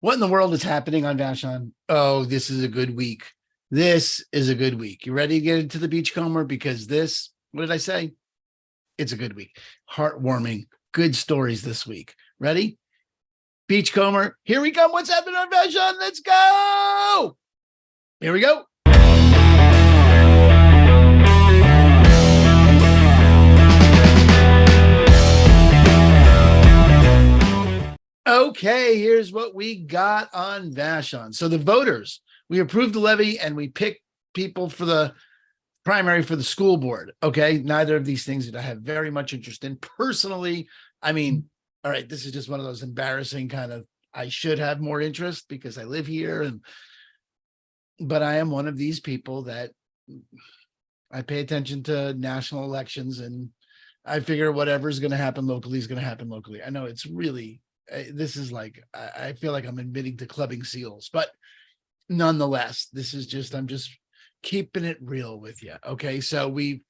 What in the world is happening on Vashon? Oh, this is a good week. This is a good week. You ready to get into the Beachcomber? Because this, what did I say? It's a good week. Heartwarming, good stories this week. Ready? Beachcomber, here we come. What's happening on Vashon? Let's go. Here we go. Okay, here's what we got on Vashon. So the voters, we approved the levy and we picked people for the primary for the school board. Okay, neither of these things that I have very much interest in personally. I mean, all right, this is just one of those embarrassing kind of, I should have more interest because I live here, but I am one of these people that I pay attention to national elections, and I figure whatever's going to happen locally is going to happen locally. I know it's really, this is like, I feel like I'm admitting to clubbing seals, but nonetheless, this is just, I'm just keeping it real with you. Okay, so we've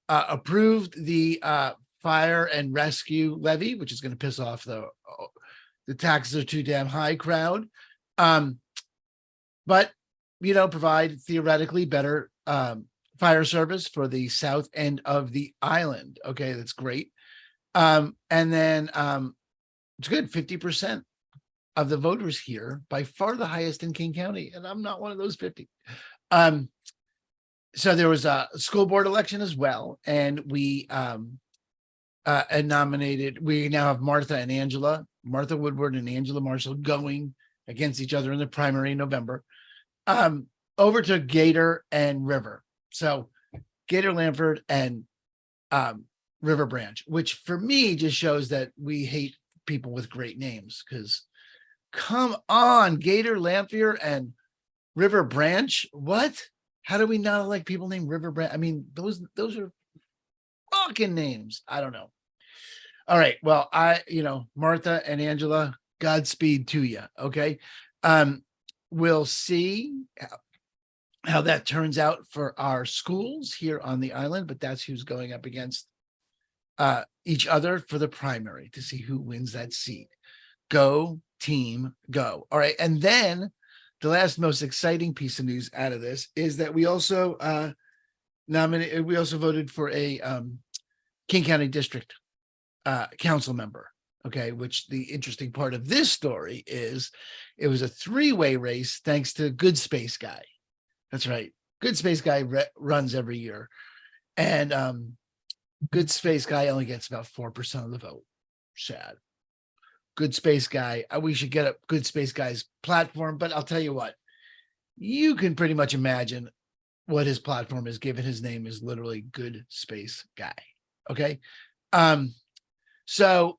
approved the fire and rescue levy, which is going to piss off the taxes are too damn high crowd. But provide theoretically better fire service for the south end of the island. Okay, that's great. And then it's good. 50% of the voters here, by far the highest in King County, and I'm not one of those 50. So there was a school board election as well, and we nominated. We now have Martha Woodward and Angela Marshall going against each other in the primary in November. Over to Gator and River. So Gator Lanford and River Branch, which for me just shows that we hate people with great names, because come on, Gator Lanford and River Branch. What? How do we not like people named River Branch? I mean, those are fucking names. I don't know. All right. Well, Martha and Angela, Godspeed to you. Okay. We'll see how that turns out for our schools here on the island, but that's who's going up against each other for the primary to see who wins that seat. Go team, go. All right. And then the last most exciting piece of news out of this is that we also voted for a King County District council member. Okay, which the interesting part of this story is it was a three-way race thanks to Good Space Guy. That's right. Good Space Guy runs every year. And Good Space Guy only gets about 4% of the vote. Sad. Good Space Guy. We should get up Good Space Guy's platform, but I'll tell you what, you can pretty much imagine what his platform is, given his name is literally Good Space Guy. Okay. So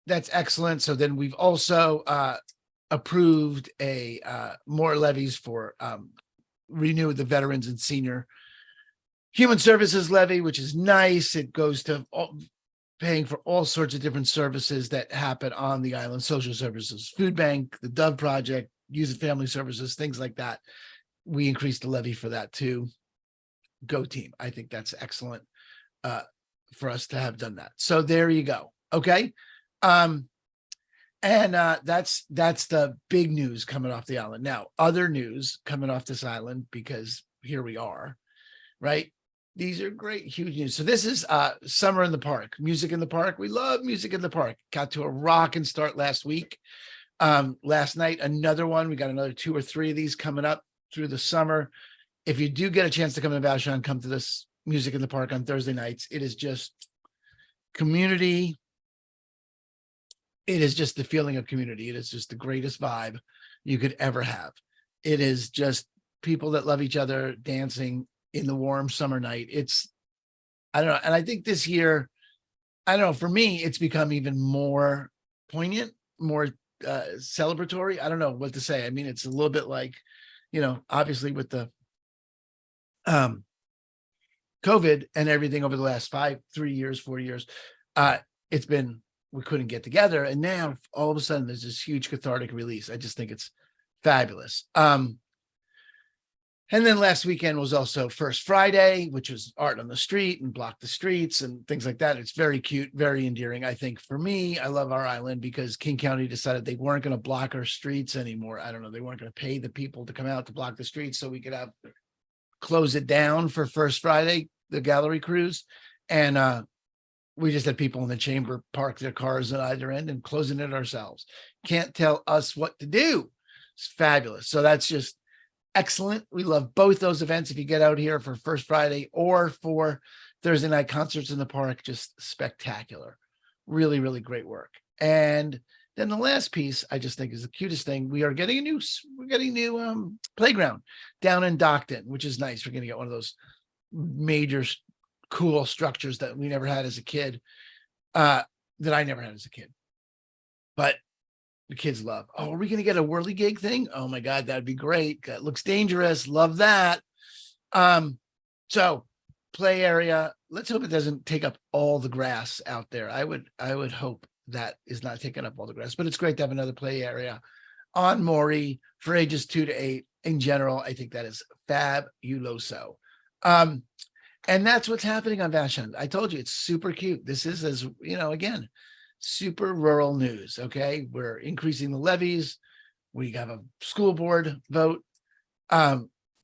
that's excellent. So then we've also approved more levies for renew the veterans and senior human services levy, which is nice. It goes to paying for all sorts of different services that happen on the island: social services, food bank, the Dove Project, youth and family services, things like that. We increased the levy for that too. Go team. I think that's excellent for us to have done that. So there you go. Okay. And that's the big news coming off the island. Now, other news coming off this island, because here we are, right? These are great, huge news. So this is summer in the park, music in the park. We love music in the park. Got to a rocking start last week. Last night, another one. We got another 2 or 3 of these coming up through the summer. If you do get a chance to come to Vashon, come to this music in the park on Thursday nights. It is just community. It is just the feeling of community. It is just the greatest vibe you could ever have. It is just people that love each other dancing in the warm summer night. I don't know. And I think this year, I don't know, for me, it's become even more poignant, more celebratory. I don't know what to say. I mean, it's a little bit like, obviously with the COVID and everything over the last 3 years, 4 years, it's been, we couldn't get together. And now all of a sudden there's this huge cathartic release. I just think it's fabulous. And then last weekend was also First Friday, which was art on the street and block the streets and things like that. It's very cute, very endearing. I think for me, I love our island because King County decided they weren't going to block our streets anymore. I don't know. They weren't going to pay the people to come out to block the streets so we could close it down for First Friday, the gallery cruise. And we just had people in the chamber park their cars at either end and closing it ourselves. Can't tell us what to do. It's fabulous. So that's just excellent. We love both those events. If you get out here for First Friday or for Thursday night concerts in the park, just spectacular. Really, really great work. And then the last piece I just think is the cutest thing. We're getting a new playground down in Dockton, which is nice. We're going to get one of those major cool structures that we never had as a kid, that I never had as a kid. But the kids love. Oh, are we going to get a whirligig thing? Oh my God, that'd be great. That looks dangerous. Love that. So play area. Let's hope it doesn't take up all the grass out there. I would hope that is not taking up all the grass, but it's great to have another play area on Maury for ages 2 to 8. In general, I think that is fabuloso. And that's what's happening on Vashon. I told you it's super cute. This is, as you know, again, super rural news. Okay. We're increasing the levies. We have a school board vote,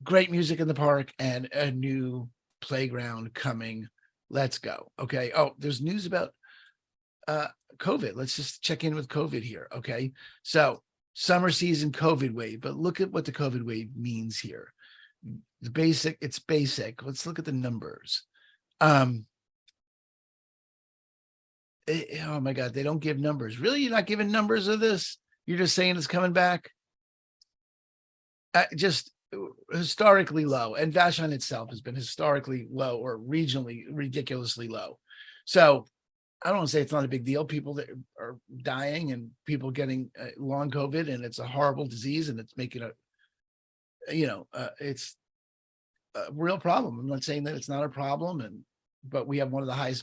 great music in the park, and a new playground coming. Let's go. Okay. Oh, there's news about COVID. Let's just check in with COVID here. Okay. So summer season COVID wave, but look at what the COVID wave means here. It's basic. Let's look at the numbers. Oh my God, they don't give numbers. Really? You're not giving numbers of this? You're just saying it's coming back? Just historically low. And Vashon itself has been historically low or regionally ridiculously low. So I don't want to say it's not a big deal. People that are dying and people getting long COVID, and it's a horrible disease, and it's making it's a real problem. I'm not saying that it's not a problem, but we have one of the highest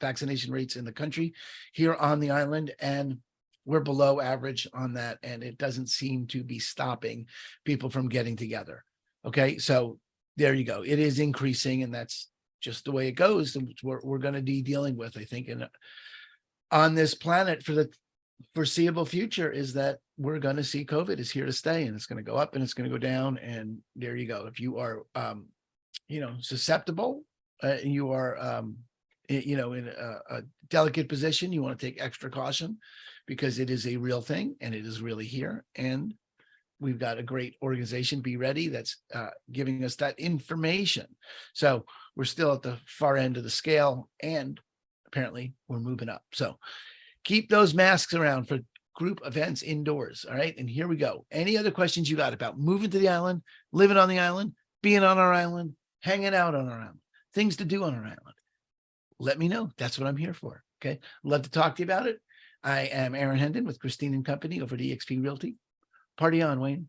vaccination rates in the country here on the island, and we're below average on that, and it doesn't seem to be stopping people from getting together. Okay, so there you go. It is increasing, and that's just the way it goes. We're going to be dealing with, I think, on this planet for the foreseeable future, is that we're going to see COVID is here to stay, and it's going to go up and it's going to go down. And there you go. If you are, susceptible, you are, in a delicate position, you want to take extra caution, because it is a real thing and it is really here. And we've got a great organization, Be Ready, that's giving us that information. So we're still at the far end of the scale, and apparently we're moving up. So keep those masks around for group events indoors. All right. And here we go. Any other questions you got about moving to the island, living on the island, being on our island, hanging out on our island, things to do on our island? Let me know. That's what I'm here for. Okay. Love to talk to you about it. I am Aaron Hendon with Christine and Company over at eXp Realty. Party on, Wayne.